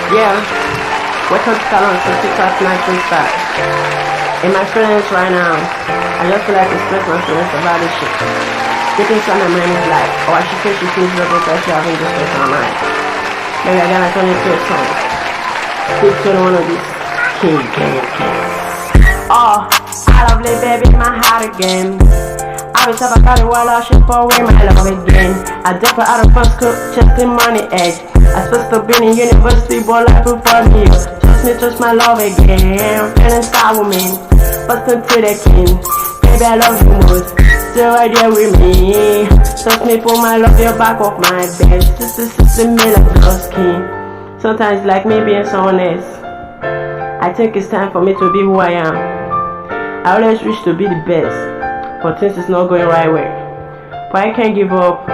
Yeah, welcome to Salon, so TikTok night freestyle. In my feelings right now, I just feel like to express my feelings about this shit. Deep inside my mind is like, or I should say she feels love because she having this face on my mind. Maybe I gotta turn it to a song. Keep turning one of these king. Oh, I love Lil Baby in my heart again. I wish I got it while I should pour away my love again. I drop out of fun school, just in money edge. I supposed to be in university, but life will find me. Trust my love again. Feeling star woman, bustin' to the king. Baby, I love you most. Still right there with me. Trust me, put my love your back of my bed. Sister, me like your skin. Sometimes like me being someone else. I think it's time for me to be who I am. I always wish to be the best, but things is not going right way. But I can't give up.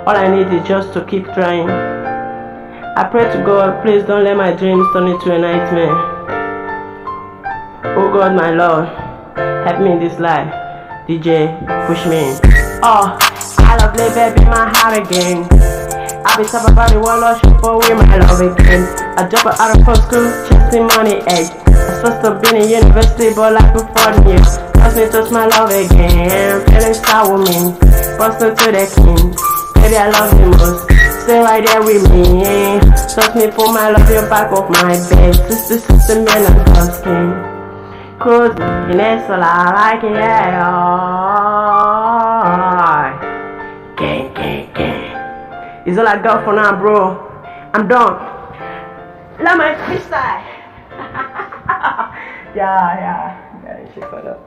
All I need is just to keep trying. I pray to God, please don't let my dreams turn into a nightmare. Oh God, my Lord, help me in this life. DJ, push me in. Oh, I love Lil Baby in my heart again. I be talking about the world, I should pour away my love again. I drop out of school, chasing money edge. I supposed to be in university, but life will fall me. Trust my love again. Feeling star woman, bustin' to the king. Baby, I love you most. Stay right there with me. Trust me, put my love your back of my bed. Sister, me like your skin. Cause that's all I like, yeah. Gang. It's all I got for now, bro. I'm done. Love my freestyle. Yeah, shit for that.